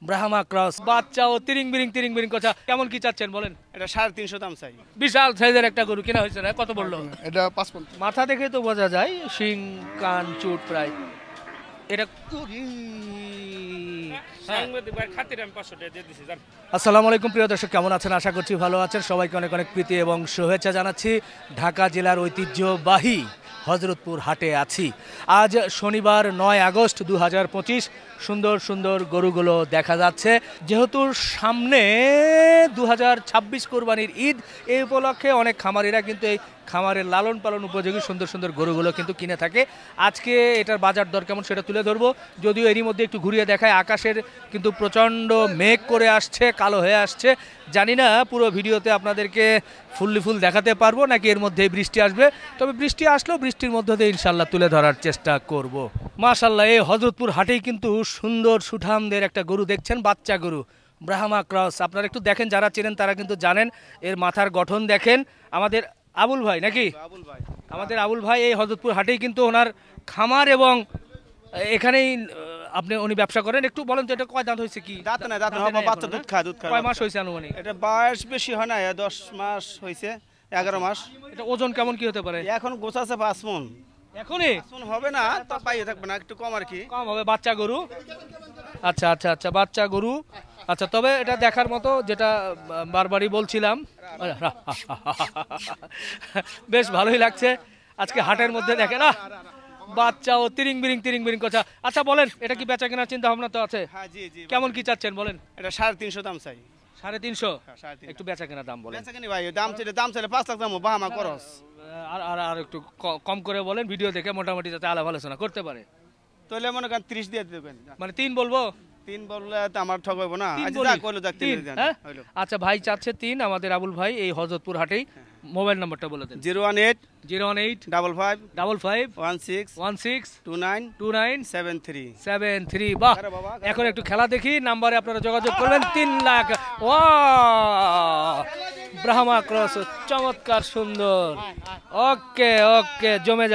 Brahma cross বাচ্চা ও তিরিং বিরিং কথা কেমন কি চাচ্ছেন বলেন? এটা 350 দাম চাই। বিশাল সাইজের একটা গরু কিনা হয়েছে না, কত বললো? এটা 55। মাথা দেখে তো বোঝা যায় শিং কান চুট প্রায় এটা। আসসালামু আলাইকুম প্রিয় দর্শক, কেমন আছেন? আশা করছি ভালো আছেন। সবাইকে অনেক অনেক প্রীতি এবং শুভেচ্ছা জানাচ্ছি। ঢাকা জেলার ঐতিহ্যবাহী হযরতপুর হাটে আছি। আজ শনিবার 9 আগস্ট 2025। সুন্দর সুন্দর গরুগুলো দেখা যাচ্ছে। যেহেতু সামনে 2026 কোরবানির ঈদ, এই উপলক্ষে অনেক খামারিরা কিন্তু এই খামারের লালন পালন উপযোগী সুন্দর সুন্দর গরুগুলো কিন্তু কিনে থাকে। আজকে এটার বাজার দর কেমন সেটা তুলে ধরবো, যদিও এরই মধ্যে একটু ঘুরিয়ে দেখায়। আকাশের কিন্তু প্রচণ্ড মেঘ করে আসছে, কালো হয়ে আসছে। জানি না পুরো ভিডিওতে আপনাদেরকে ফুল দেখাতে পারবো নাকি এর মধ্যেই বৃষ্টি আসবে। তবে বৃষ্টি আসলেও বৃষ্টির মধ্য দিয়ে ইনশাল্লাহ তুলে ধরার চেষ্টা করব। মাশাল্লাহ, এই হযরতপুর হাটেই কিন্তু সুন্দর সুঠামদের একটা গরু দেখছেন, বাচ্চা গরু ব্রাহ্মা ক্রস। আপনারা একটু দেখেন, যারা চেনেন তারা কিন্তু জানেন। এর মাথার গঠন দেখেন। আমাদের আবুল ভাই নাকি? আমাদের আবুল ভাই এই হযরতপুর হাটেই কিন্তু ওনার খামার এবং এখানেই উনি ব্যবসা করেন। একটু বলেন তো এটা কয় দাঁত হয়েছে? কি দাঁত না, বাচ্চা দুধ খায়। কয় মাস হয়েছে আনুমানিক? এটা বয়স বেশি হয় না, 10 মাস হয়েছে, 11 মাস। এটা ওজন কেমন কি হতে পারে? এখন গোছাছে 5 মণ। এখনই 5 মণ হবে না, তো পাইয়ে থাকবে না, একটু কম আর কি। কম হবে, বাচ্চা গরু। আচ্ছা আচ্ছা আচ্ছা, বাচ্চা গরু। আচ্ছা, তবে এটা দেখার মতো, যেটা বারবারই বলছিলাম, বেশ ভালোই লাগছে আজকে হাটের মধ্যে। দেখেন বাচ্চা ও তিরিং বিরিং কথা। আচ্ছা বলেন, এটা কি বেচা কেনার চিন্তা ভাবনা তো আছে? হ্যাঁ, জি জি। কেমন কি চাচ্ছেন বলেন? এটা 350 দাম চাই। 350? একটু বেচা কেনার দাম বলেন। বেচা কেনি ভাই, দাম চাইলে 5 লাখ দাম, বাহামা খরচ। আর একটু কম করে বলেন, ভিডিও দেখে মোটামুটি যাতে আলাপ আলোচনা করতে পারে। তাহলে মনে করেন 30 দিয়ে দেবেন। মানে 3 বলবো? 3 বললে তো আমার ঠক হইব না। আচ্ছা ভাই চাচ্ছে 3, আমাদের আবুল ভাই এই হযরতপুর হাটেই। মোবাইল নাম্বারটা বলে দেন। 018 55 55 16 29 73। বাহ, এখন একটু খেলা দেখি। নাম্বারে আপনারা যোগাযোগ করবেন। 3 লাখ। ব্রাহ্মা ক্রস, চমৎকার সুন্দর। ওকে, জমে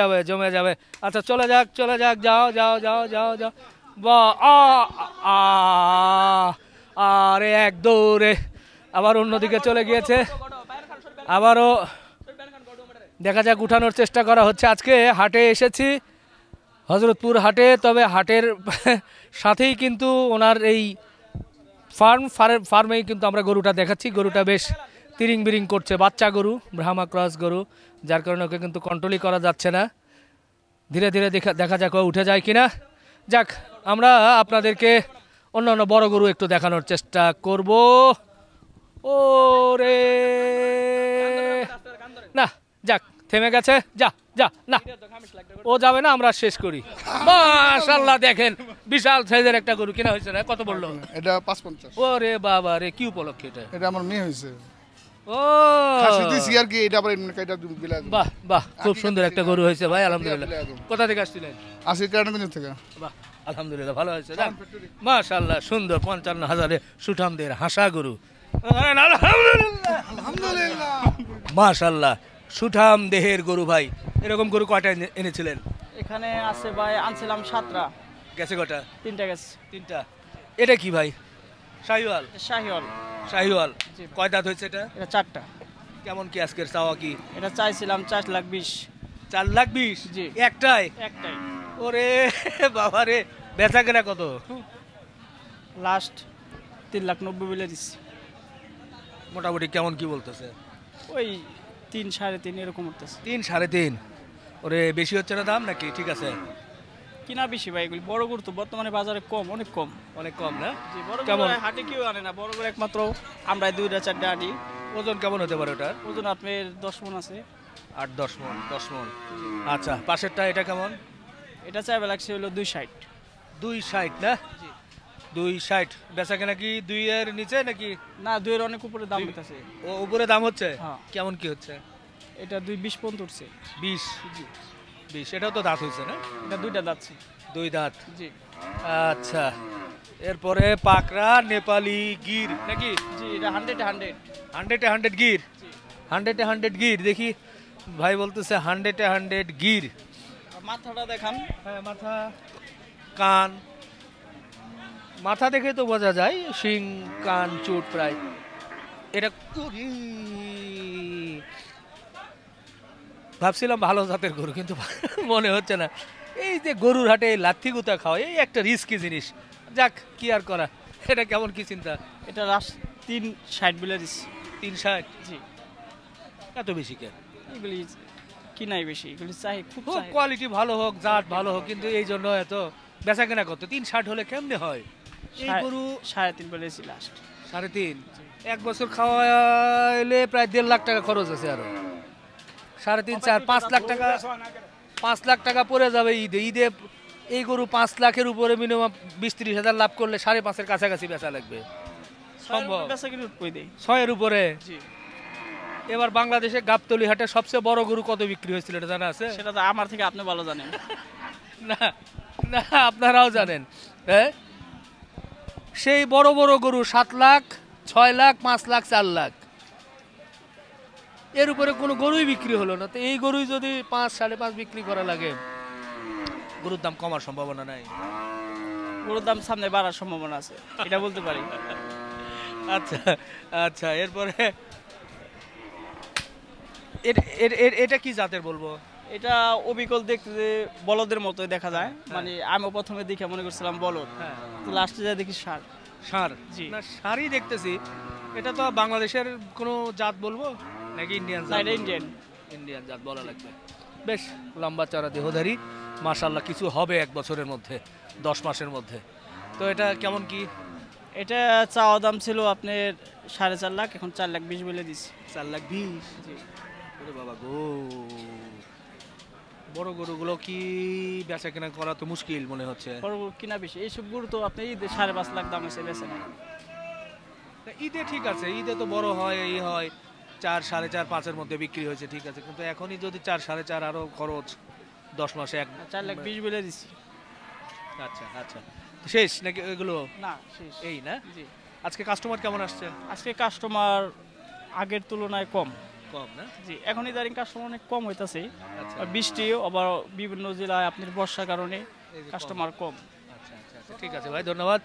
যাবে। আচ্ছা চলে যাক, যাও। আরে এক দৌড়ে আবার অন্যদিকে চলে গিয়েছে। আবারও দেখা যাক, উঠানোর চেষ্টা করা হচ্ছে। আজকে হাটে এসেছি, হযরতপুর হাটে। তবে হাটের সাথেই কিন্তু ওনার এই ফার্মেই কিন্তু আমরা গরুটা দেখাচ্ছি। গরুটা বেশ তিরিং বিরিং করছে, বাচ্চা গরু, ব্রাহ্মা ক্রস গরু, যার কারণে ওকে কিন্তু কন্ট্রোলই করা যাচ্ছে না। ধীরে দেখা যাক ও উঠে যায় কিনা। যাক, আমরা আপনাদেরকে অন্য বড় গরু একটু দেখানোর চেষ্টা করব। ওরে না, যাক, থেমে গেছে। যা না, ও যাবে না, আমরা শেষ করি। মাশাআল্লাহ, দেখেন বিশাল সাইজের একটা গরু কিনা হয়েছে না, কত বললো? এটা 55। ওরে বাবা রে, কি উপলক্ষে এটা? এটা আমার মেয়ে হয়েছে। ও খাসি দিছি আর কি, এটা আবার কাইটা বিলা। বাহ, খুব সুন্দর একটা গরু হয়েছে ভাই, আলহামদুলিল্লাহ। কোথা থেকে আসছিলেন? আসি কেরানীগঞ্জ থেকে। বাহ, আলহামদুলিল্লাহ, ভালো হয়েছে। মাশাআল্লাহ, সুন্দর 55,000-এ সুঠামদের হাসা গরু। আলহামদুলিল্লাহ, মাশাআল্লাহ, সুঠাম দেহের গরু ভাই। এরকম গরু কয়টা এনেছিলেন? এখানে আছে ভাই, আনছিলাম 7টা। গেছে কটা? 3টা গেছে। 3টা। এটা কি ভাই? শাহিওয়াল? শাহিওয়াল। কয় দাঁত হয়েছে এটা? এটা 4টা। কেমন কি আজকের চাওয়া কি? এটা চাইছিলাম 4,20,000। 4,20,000? জি। একটাই? একটাই। ওরে বাবা রে, বেচা কেনা কত? লাস্ট 3,90,000 বলে দিচ্ছি। মোটামুটি কেমন কি বলতেছে? ওই 3, 3.5 এরকম উঠতেছে। 3, 3.5? ওরে, বেশি হচ্ছে না দাম নাকি? ঠিক আছে। কিনা বেশি ভাই, এগুলি বড় গরু তো বর্তমানে বাজারে কম, অনেক কম না? জি, বড় কেমন হাটে কেউ আনে না। বড় গরু একমাত্র আমরা 2টা 4টা আনি। ওজন কেমন হতে পারে ওটার? ওজন আপনার 10 মণ আছে। 8-10 মণ? 10 মণ। আচ্ছা, পাশেরটা এটা কেমন? এটা চাইবে লাগছে হলো 260। 260 না? জি। 260। বেচা কেনা কি 2 এর নিচে নাকি? না, 2 এর অনেক উপরে দাম হইতাছে। ও, উপরে দাম হচ্ছে? হ্যাঁ। কেমন কি হচ্ছে? এটা 2.20 পর্যন্ত উঠছে। 20? জি। 20, এটাও তো দাঁত হয়েছে না? এটা 2টা দাঁতছে। 2 দাঁত? জি। আচ্ছা, এরপরে পাকড়া নেপালি গির নাকি? জি, এটা 100-100। 100-100 গির? 100-100 গির। দেখি ভাই বলতেছে 100-100 গির। মাথাটা দেখান। হ্যাঁ, মাথা, কান, মাথা দেখে তো বোঝা যায়, শিং কান চুট প্রায়। এটা ভাবছিলাম ভালো জাতের গরু, কিন্তু মনে হচ্ছে না। এই যে গরুর হাটে লাথি গুতা খাওয়া, এই একটা রিস্কি জিনিস। যাক, কি আর করা। এটা কেমন কি চিন্তা? এটা লাস্ট 360 বলে দিচ্ছি। 360? জি, এত বেশি কেন? এগুলি কিনাই বেশি, এগুলি চাই খুব হোক চাই। কোয়ালিটি ভালো হোক, জাত ভালো হোক, কিন্তু এই জন্য এত বেচা কেনা করতে 360 হলে কেমনে হয়? এই গরু 3.5 বলেছি লাস্ট। 3.5, 1 বছর খাওয়াইলে প্রায় 1.5 লাখ টাকা খরচ আছে। আরো 3.5, 4, 5 লাখ টাকা, 5 লাখ টাকা পড়ে যাবে ঈদে। ঈদে এই গরু 5 লাখের উপরে মিনিমাম 20-30 হাজার লাভ করলে 5.5-এর কাছাকাছি বেচা লাগবে। সম্ভব? বেচা কিনে কই দেই। 6-এর উপরে। জি, এবার বাংলাদেশে গাবতলী হাটে সবচেয়ে বড় গরু কত বিক্রি হয়েছিল এটা জানা আছে? সেটা তো আমার থেকে আপনি ভালো জানেন। না না, আপনারাও জানেন। হ্যাঁ, সেই বড় বড় গরু 7 লাখ, 6 লাখ, 5 লাখ, 4 লাখ, এর উপরে কোনো গরুই বিক্রি হলো না। তো এই গরুই যদি 5, 5.5 বিক্রি করা লাগে, গরুর দাম কমার সম্ভাবনা নাই? গরুর দাম সামনে বাড়ার সম্ভাবনা আছে, এটা বলতে পারি। আচ্ছা আচ্ছা, এরপরে এটা কি জাতের বলবো? এটা অবিকল দেখতে যে বলদের মতোই দেখা যায়। মানে আমি প্রথমে দেখে মনে করছিলাম বলদ, হ্যাঁ, তো লাস্টে যা দেখি ষাঁড়। ষাঁড়? জি। না, ষাঁড়ই দেখতেছি। এটা তো বাংলাদেশের কোনো জাত বলবো নাকি ইন্ডিয়ান না, জাত? এটা ইন্ডিয়ান। ইন্ডিয়ান জাত বলা লাগবে। বেশ লম্বা চড়া দেহধারী, মাশাআল্লাহ। কিছু হবে 1 বছরের মধ্যে, 10 মাসের মধ্যে। তো এটা কেমন কি? এটা চাওয়া দাম ছিল আপনার 4.5 লাখ, এখন 4.20 বলে দিছি। 4,20,000? জি। ওরে বাবা গো, বড় গরুগুলো কি বেচা কেনা করা তো মুশকিল মনে হচ্ছে। বড় গরু কিনা বেশি, এইসব গরু তো আপনি ঈদে 5.5 লাখ দাম এসে বেছে নেয়। তা ঈদে ঠিক আছে, ঈদে তো বড় হয়, এই হয় 4, 4.5, 5-এর মধ্যে বিক্রি হয়েছে, ঠিক আছে। কিন্তু এখনই যদি 4, 4.5 আরো খরচ 10 মাসে 4.20 বলে দিছি। আচ্ছা আচ্ছা, শেষ নাকি এগুলো? না, শেষ। এই না? জি। আজকে কাস্টমার কেমন আসছে? আজকে কাস্টমার আগের তুলনায় কম। কম না? জি, এখন ইদারিং কাস্টমার অনেক কম হইতাছে। আচ্ছা আর বৃষ্টি, আবার বিভিন্ন জেলায় আপনার বর্ষার কারণে এই যে কাস্টমার কম। আচ্ছা আচ্ছা আচ্ছা, ঠিক আছে ভাই, ধন্যবাদ।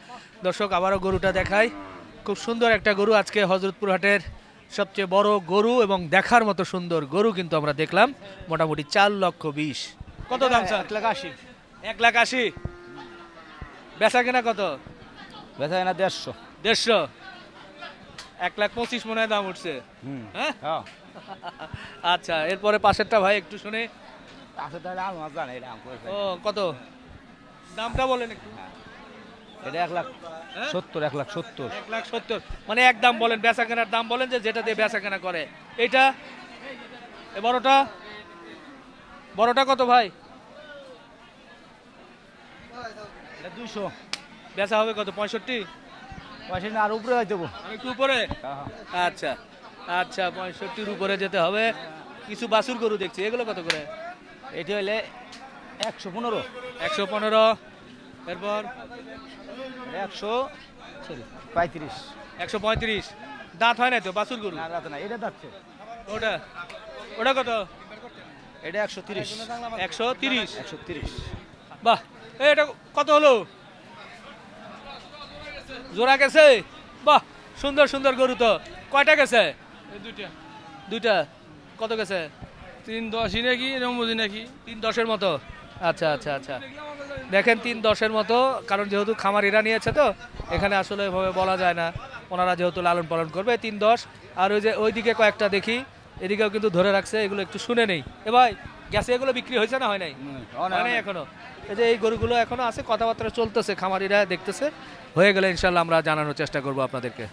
দর্শক, আবারও গরুটা দেখাই। খুব সুন্দর একটা গরু, আজকে হযরতপুর হাটের সবচেয়ে বড় গরু এবং দেখার মতো সুন্দর গরু কিন্তু আমরা দেখলাম। মোটামুটি 4,20,000। কত দাম স্যার? 1,80,000। 1,80,000। বেচা কেনা কত? বেচা কিনা 150। 150? 1,25,000 মনে হয় দাম উঠছে। হ্যাঁ, হ্যাঁ, আচ্ছা। এরপরে পাশেরটা ভাই একটু শুনে। আছে তাহলে আমি জানি এটা ও, কত দামটা বলেন একটু। এটা 1,70,000, 1,70,000। 1,70,000 মানে এক দাম বলেন, বেচা কেনার দাম বলেন, যে যেটা দিয়ে বেচা কেনা করে। এইটা, এ বড়টা, বড়টা কত ভাই? এটা 200। বেচা হবে কত? 65? পয়সা না আর উপরে যাইতে হবে। আমি একটু উপরে। আচ্ছা আচ্ছা, 65-র উপরে যেতে হবে। কিছু বাছুর গরু দেখছি, এগুলো কত করে? এটি হইলে 115। 115। এরপর 135। 135। দাঁত হয় না তো বাছুর গরু? না, রাতে না, এটা যাচ্ছে। ওটা, ওটা কত? এটা 130। 130? 130। বাহ, এটা কত হলো? জোড়া গেছে? বাহ, সুন্দর সুন্দর গরু তো। কয়টা গেছে? দুইটা। কত গেছে? 3.10 নাকি এরকম বুঝি নাকি। 3.10-এর মতো। আচ্ছা আচ্ছা আচ্ছা, দেখেন 3.10-এর মতো। কারণ যেহেতু খামারিরা নিয়েছে, তো এখানে আসলে এভাবে বলা যায় না। ওনারা যেহেতু লালন পালন করবে, 3.10। আর ওই যে ওইদিকে কয়েকটা দেখি, এদিকেও কিন্তু ধরে রাখছে। এগুলো একটু শুনে নেই। এ ভাই, গেছে এগুলো বিক্রি হয়েছে না হয় নাই? হয় নাই এখনো? এই যে এই গরুগুলো এখনো আছে, কথাবার্তা চলতেছে, খামারিরা দেখতেছে। হয়ে গেলে ইনশাল্লাহ আমরা জানানোর চেষ্টা করব আপনাদেরকে।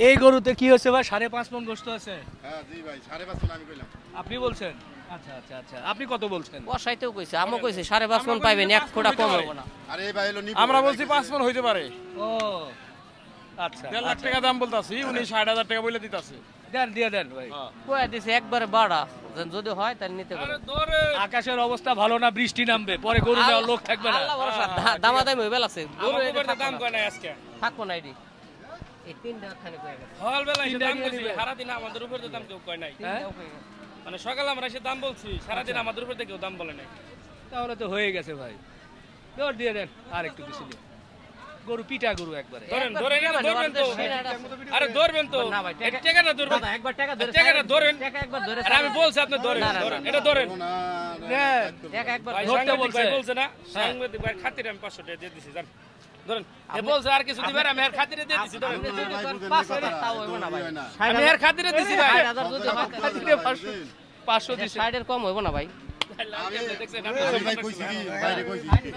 এই গরুতে কি হয়েছে ভাই? 5.5 মণ গোশত আছে? হ্যাঁ জি ভাই, 5.5 আমি কইলাম। আপনি বলছেন? আচ্ছা আচ্ছা আচ্ছা, আপনি কত বলছেন? বসাইতেও কইছে, আমও কইছে 5.5 মণ পাইবেন, এক ফোঁটা কম হবে না। আরে এই ভাই হলো নিব। আমরা বলছি 5 মণ হইতে পারে। ও আচ্ছা, 1.5 লাখ টাকা দাম বলতাছি, উনি 60,000 টাকা বলে দিতাছে। দেন, দিয়ে দেন ভাই। কইয়া দিছে একবারে বাড়া, যদি হয় তাহলে নিতে পারে। আকাশের অবস্থা ভালো না, বৃষ্টি নামবে, পরে গরু নেওয়ার লোক থাকবে না। আল্লাহ ভরসা, দামাদামি হইবে লাগছে। গরু আমার এটা উপরে দাম কয় না আজকে। থাকবো না এডি। এই তিনটা খানে কইয়া গেছে। হল বেলা এসে তিনটা দাম দিয়ে বলছি, দিবে। সারা দিন আমাদের উপরে তো দাম কেউ কয় নাই। হ্যাঁ? তিনটাও কইয়া গেছে। মানে সকালে আমরা এসে দাম বলছি, সারা দিন আমাদের উপরে কেউ দাম বলে নাই। তাহলে তো হয়ে গেছে ভাই। দৌড় দিয়ে দেন, আর একটু বেশি দিন। গরু পিটা গরু একবারে ধরেন একবার ধরেন দিয়ে এটা মানে ধরবেন তো আমাদের শিরাটা- আরে ধরবেন তো না ভাই, এই টাকাটা ধরবেন দাদা, একবার টাকা ধরে টাকাটা ধরেন টাকা একবার ধরে আরে আমি বলছি আপনি ধরেন না, না, ধরেন না, এটা ধরেন না, নেন। টাকা একবার ভাই ধরতে সাংবাদিক বলছে। ভাই বলছে না সাংবাদিক ভাই খাতিরে আমি 500 টাকা দিয়ে দিছি জান ধরেন এ বলছে আর কিছু দিবেন আমি আর খাতিরে দিয়ে দিছি ধরেন আপনি যদি ভাই ধরেন বুঝেন 500 না টাকা তাও হইবো না ভাই। হয় না। আমি আর খাতিরে দিছি ভাই 60,000 যদি হয় খাতিরে 500 দিছে 60 এর কম হইবো না ভাই। দেখছেন আমি ভাই কইছি কি বাইরে কইছি কি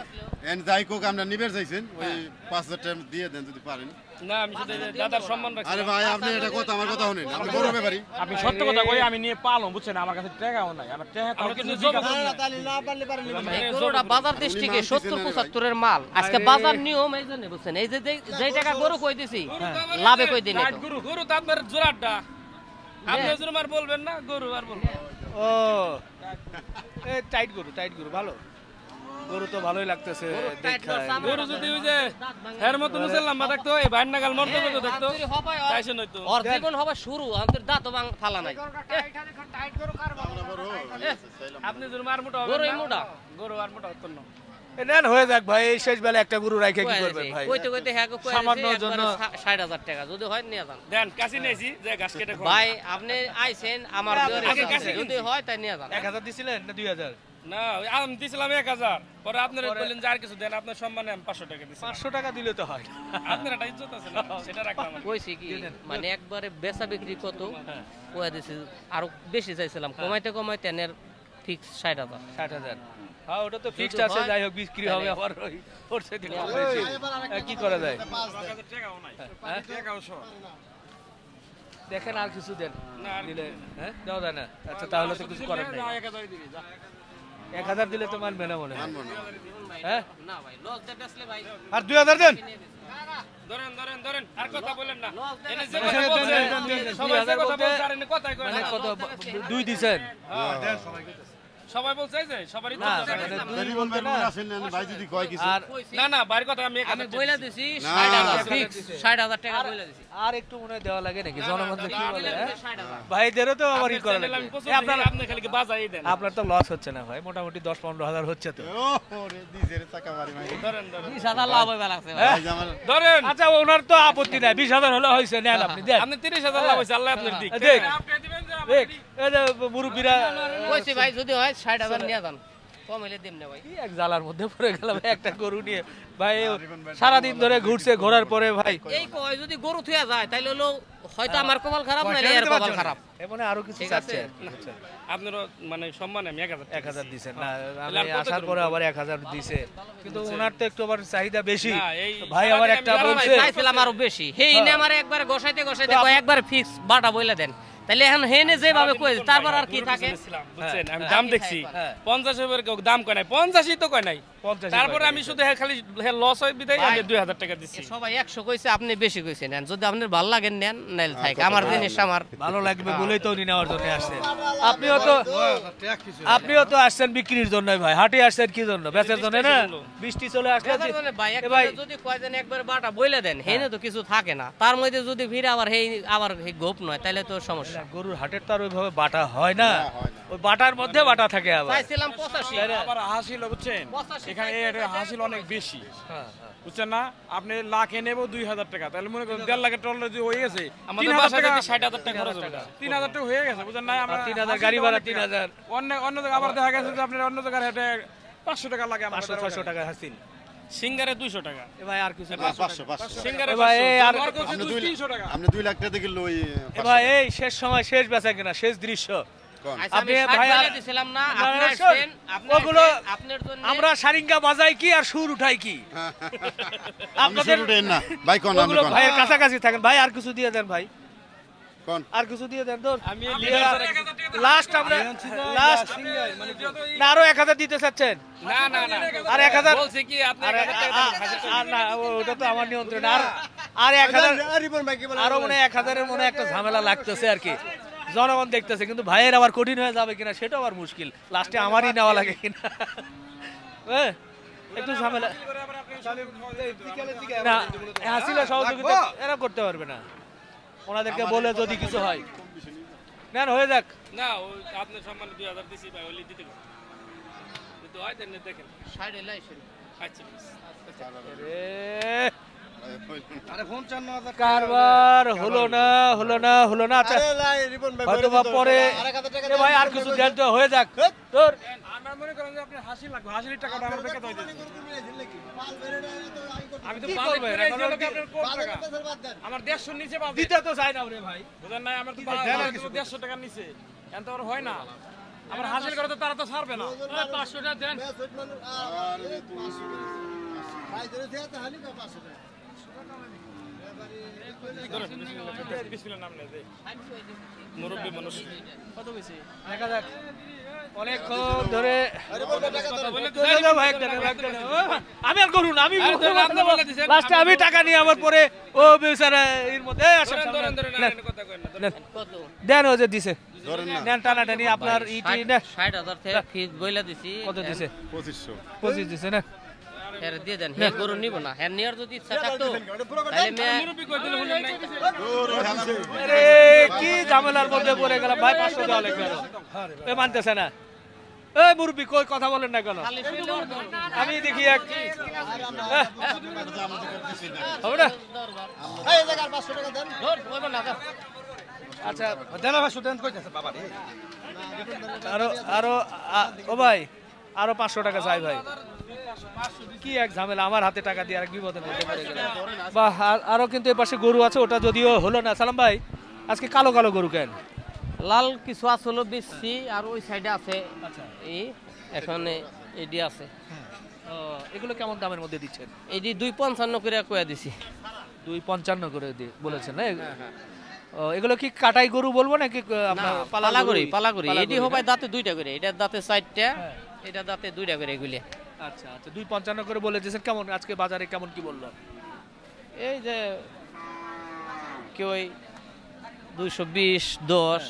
এন যাই কোক আমরা নিবের চাইছেন ওই 5,000 টাকা দিয়ে দেন যদি পারেন। না আমি শুধু দাদার সম্মান রাখছি আরে ভাই আপনি এটা কথা আমার কথা শুনেন আপনি বড় ব্যাপারী আমি সত্য কথা কই আমি নিয়ে পালম বুঝছেন আমার কাছে টাকাও নাই আমার টাকা আমরা কিন্তু জবাব এই গরুটা বাজার দৃষ্টিকে 70-75 এর মাল আজকে বাজার নিয়ম এই জন্য বুঝছেন এই যে যেই টাকা গরু কই দিছি লাভে কই দিই না তো। গরু গরু তো আপনার জোড়াটা আপনি জোর মার বলবেন না গরু আর বলবেন ও এ টাইট গরু ভালো গরু তো ভালোই লাগতেছে দেখায় গরু যদি ওই যে এর মতো মুসল লম্বা থাকতো এই বাইর নাগাল মরতে মতো থাকতো যদি হবে ওর- তাইছে নইতো ওর জীবন হবে শুরু আমাদের দাঁত বাং ফালা নাই আমরা বড় চাইলাম আপনি জোর মার মোটা হবে গরুই মোটা। গরু আর মোটা হতো না এ নেন হয়ে যাক ভাই এই শেষ বেলা একটা গরু রাখে কি করবেন ভাই কইতে কইতে হ্যাঁ কই সামান্য জন্য। 60,000 টাকা যদি হয় নিয়ে যান দেন কাছি নেছি যে ঘাস কেটে খাওয়া। ভাই আপনি আইছেন আমার দেওয়ার আগে ইচ্ছা কাছে আছে। যদি হয় তাই নিয়ে যান 1000 দিছিলেন না 2000 না ওই আমি দিছিলাম 1000 পরে আপনারা বললেন যে আর কিছু দেন আপনার সম্মানে আমি 500 টাকা দিছি 500 টাকা দিলে তো হয় আপনার একটা ইজ্জত আছে না সেটা রাখলাম আমি। কইছি কি মানে একবারে বেচা বিক্রি কত হ্যাঁ। কইয়া দিছি আরো বেশি চাইছিলাম কমাইতে কমাইতে এনের ফিক্স 60,000 60,000 হ্যাঁ ওটা তো ফিক্সড যদি আছে হয়, যাই হোক বিক্রি হবে তাহলে- আবার ওই ওর সাথে কম বেশি। কি করা যায় টাকাও নাই হ্যাঁ? টাকাও সহ দেখেন আর কিছু দেন না, আর দিলে হ্যাঁ দেওয়া যায় না আচ্ছা তাহলে তো কিছু করার নেই 1000 দিবি যা 1000 দিলে তো মানবে না মনে হয় মানবো না হ্যাঁ না ভাই লস দে বেচলে ভাই আর 2000 দেন ধরেন ধরেন ধরেন আর কথা বলেন না লস দেন, এনে যে দেন, কথা দেন, বলছে, দেন, দেন, দেন, সবাই যে 2000 কথা বলতে- বলছে আর এনে কথাই কয় মানে না। কত 2 দিছেন সবাই বলছে এই যে সবারই তো না কথা মানে বলছে। 2 টেলিফোন বলতে ভাই না আসেন না ভাই যদি কয় কিছু আর না না বাইরের কথা আমি আমি 1000 বইলা দিছি না। 60,000 ফিক্স 60,000 টাকা বইলা দিছি আর একটু মনে হয় দেওয়া লাগে নাকি জনগণ তো কি বলে হ্যাঁ? 60,000 ভাইদেরও তো আবার ই করা চ্যানেল লাগবে আমি পছন্দ এ, আপনার করি, আপনি খালি কি বাজাই দেন আপনার তো লস হচ্ছে না ভাই মোটামুটি 10-15 হাজার হচ্ছে তো ও রে দিজের টাকা মারি ভাই ধরেন ধরেন 20,000 লাভ হইবা লাগছে ভাই। ভাই যে আমার ধরেন আচ্ছা ওনার তো আপত্তি নাই 20,000 হলে হয়েছে নেন আপনি দেন আপনি 30,000 লাভ হইছে আল্লাহ আপনার দিক দেখ আপনি দিবেন যে আমার দেখ এই যে মুরব্বীরা কইছি ভাই যদি হয় 60,000 নিয়ে যান কম হইলে দিম না ভাই কি এক জ্বালার মধ্যে পড়ে গেলাম একটা গরু নিয়ে ভাই সারাদিন ধরে ঘুরছে ঘোরার পরে ভাই এই কয় যদি গরু থুয়া যায় তাইলে হলো হয়তো আমার কপাল খারাপ নাইলে এর কপাল খারাপ এমনি আরো কিছু ঠিক আছে। চাচ্ছে আপনারও মানে সম্মানে আমি 1000 1000 দিছেন না তাহলে আর আমি কত আসার করবো? পরে আবার 1000 দিছে কিন্তু ওনার তো একটু আবার চাহিদা বেশি না, এই ভাই আবার সারাদিন একটা আমি বলছে ভাই চাইছিলাম আরো বেশি হেই নে আমারে একবার গসাইতে গসাইতে কয় একবার ফিক্স বাটা বইলা দেন তাইলে এখন হেনে যেভাবে কই তারপর আর কি থাকে বুঝছেন আমি দাম দেখছি হ্যাঁ। 50 এর কেউ দাম কয় নাই 50ই তো কয় নাই 50 তারপরে আমি শুধু খালি লস হয় বিদায় আমি 2000 টাকা দিচ্ছি সবাই 100 কইছে আপনি বেশি কইছেন নেন যদি আপনার ভালো লাগে নেন নাইলে থাকে আমার জিনিস আমার ভালো লাগবে বলেই তো উনি নেওয়ার জন্য আসছেন আপনিও তো আসছেন বিক্রির জন্য ভাই হাটে আসছেন কি জন্য বেচার জন্য না বৃষ্টি চলে আসলে বেচার জন্য ভাই এ ভাই যদি কয় দেন একবার বাটা বইলা দেন হেনে তো কিছু থাকে না তার মধ্যে যদি ভিড় আবার হেই আবার হেই গোপ নয় তাইলে তো সমস্যা গরুর হাটের তো আর ওইভাবে বাটা হয় না ওই বাটার মধ্যে বাটা থাকে আবার চাইছিলাম 85 আবার হাসিল বুঝছেন 85 এখানে এটা হাসিল অনেক বেশি হ্যাঁ, বুঝছেন না আপনি লাখে নেব 2,000 টাকা তাহলে মনে করেন 1.5 লাখের টল যদি হয়ে গেছে আমাদের 3,000 বাসা টাকা থেকে 60,000 টাকা খরচ হবে 3,000 টাকা হয়ে গেছে বুঝছেন না আমরা 3,000 গাড়ি ভাড়া 3,000 অন্য অন্য জায়গায় আবার দেখা গেছে যে আপনার অন্য জায়গায় হেঁটে 500 টাকা লাগে আমাদের 500-600 টাকা হাসিল সিঙ্গারে 200 টাকা এ ভাই আর কিছু 500 সিঙ্গারে এ ভাই এই আর আমার কাছে আপনি 300 টাকা আপনি 2 লাখ টাকা থেকে লই এ ভাই এই শেষ সময় শেষ বেচা কিনা শেষ দৃশ্য কোন আচ্ছা আমি আপনি 60 ভাই আর- বইলা দিছিলাম না না, আপনি না, আসছেন আপনি ওগুলো আসছেন, আপনার জন্য আমরা সারিঙ্গা বাজাই কি আর সুর উঠাই কি আপনি শুরু দেন না ভাই কোন আপনি ওগুলো কোন ভাইয়ের কাছাকাছি থাকেন ভাই আর কিছু দিয়ে দেন ভাই কোন আর কিছু দিয়ে দেন তোর আমি লাস্ট আমরা লাস্ট না আরো 1000 দিতে চাচ্ছেন না না না আর 1000 বলছি কি আপনি আর 1000 টাকা দেন আর না ওটা তো আমার নিয়ন্ত্রণ আর 1000 আরো মনে হয় 1000 এর মনে হয় একটা ঝামেলা লাগতেছে আর কি জনগণ দেখতেছে কিন্তু ভাইয়ের আবার কঠিন হয়ে যাবে কিনা সেটা আবার মুশকিল লাস্টে আমারই নেওয়া লাগে কিনা হ্যাঁ একটু ঝামেলা না হাসিলা সহযোগিতা এরা করতে পারবে না ওনাদেরকে বলে যদি কিছু হয় নেন হয়ে যাক না ওই আপনার সম্মানে 2000 দিছি ভাই ওলি দিতে পারেন যদি হয় দেন দেখেন 60 লাইছেন আচ্ছা রে কারবার হলো না আচ্ছা হয়তো বা পরে এ ভাই আর কিছু দেন তো হয়ে যাক তোর আমার মনে করেন যে আপনি হাসি লাগবে হাসির টাকাটা আমার বেকার হয়ে যাচ্ছে আমি তো কি বাজেট করবেন? করে এখন দিলাম কি- আপনার কোট টাকা আমার 150 নিচে বাজেট দিতে তো চাই না রে ভাই বুঝেন না আমার তো 150 টাকার নিচে এত আর হয় না আমার হাসিল করে তো তারা তো ছাড়বে না 500 টাকা দেন বিসমিল্লাহ নাম নেই মুরব্বী মানুষ কত বেশি দেখা যাক অনেকক্ষণ ধরে আমি আর করুন আমি লাস্টে আমি টাকা নিয়ে আমার পরে ও বেচারা এর মধ্যে এই আসেন, ধরেন ধরেন নেন, কথা কই না নেন। কত দেন ও যে দিছে ধরেন না নেন টানাটানি আপনার ইটি না 60,000 থেকে ফিজ বইলা দিছি কত দিছে 2500 25 দিছে না এর দিয়ে দেন হে গরু নিব না হে নিয়ার যদি ইচ্ছা থাকতো তাহলে মে মুরব্বি কই দিল শুনেন নাই দূর ওই হালা আরে কি ঝামেলার মধ্যে পড়ে গেলাম ভাই 500 দেওয়া লাগবে আরো। এ মানতেছে না এই মুরব্বি কই কথা বলেন না কেন খালি ছিল আমি দেখি এক হবে না ধর ওই না ধর আচ্ছা আরো আরো ও ভাই আরো 500 টাকা চাই ভাই কি এক ঝামেলা আমার হাতে টাকা দিয়ে আর বিপদের মধ্যে পড়ে গেলাম বাহ আরো কিন্তু এই পাশে গরু আছে ওটা যদিও হলো না সালাম ভাই আজকে কালো কালো গরু কেন লাল কিছু আসলো বেশি আর ওই সাইডে আছে আচ্ছা এই এখানে এডি আছে এগুলো কেমন দামের মধ্যে দিচ্ছেন এডি 255 করে কয়া দিছি 255 করে বলেছেন না এগুলো কি কাটাই গরু বলবো নাকি আপনার পালা করি এডি হবে দাঁতে দুইটা করে এটা দাঁতে 4টা এটা দাঁতে দুইটা করে এগুলি আচ্ছা আচ্ছা 255 করে বলে দিয়েছেন কেমন আজকে বাজারে কেমন কি বললো এই যে কেউ 220 10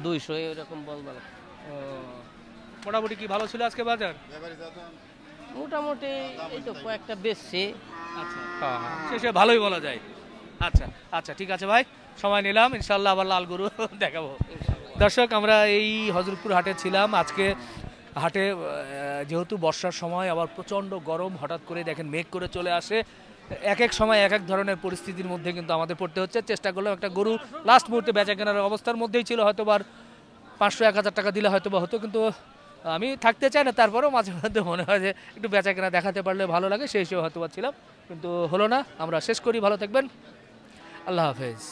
200 এরকম বলবো মোটামুটি কি ভালো ছিল আজকে বাজার ব্যাপারী দাদা মোটামুটি এই তো কয়েকটা বেশি আচ্ছা শেষে ভালোই বলা যায় আচ্ছা আচ্ছা ঠিক আছে ভাই সময় নিলাম ইনশাল্লাহ আবার লাল গরু দেখাবো দর্শক আমরা এই হযরতপুর হাটে ছিলাম আজকে হাটে যেহেতু বর্ষার সময় আবার প্রচণ্ড গরম হঠাৎ করে দেখেন মেঘ করে চলে আসে এক এক সময় এক এক ধরনের পরিস্থিতির মধ্যে কিন্তু আমাদের পড়তে হচ্ছে চেষ্টা করলাম একটা গরু লাস্ট মুহূর্তে বেচা কেনার অবস্থার মধ্যেই ছিল হয়তো বা 500-1000 টাকা দিলে হয়তো বা হতো কিন্তু আমি থাকতে চাই না তারপরেও মাঝে মধ্যে মনে হয় যে একটু বেচা কেনা দেখাতে পারলে ভালো লাগে সেই হিসেবে হয়তো বা ছিলাম কিন্তু হলো না আমরা শেষ করি ভালো থাকবেন আল্লাহ হাফেজ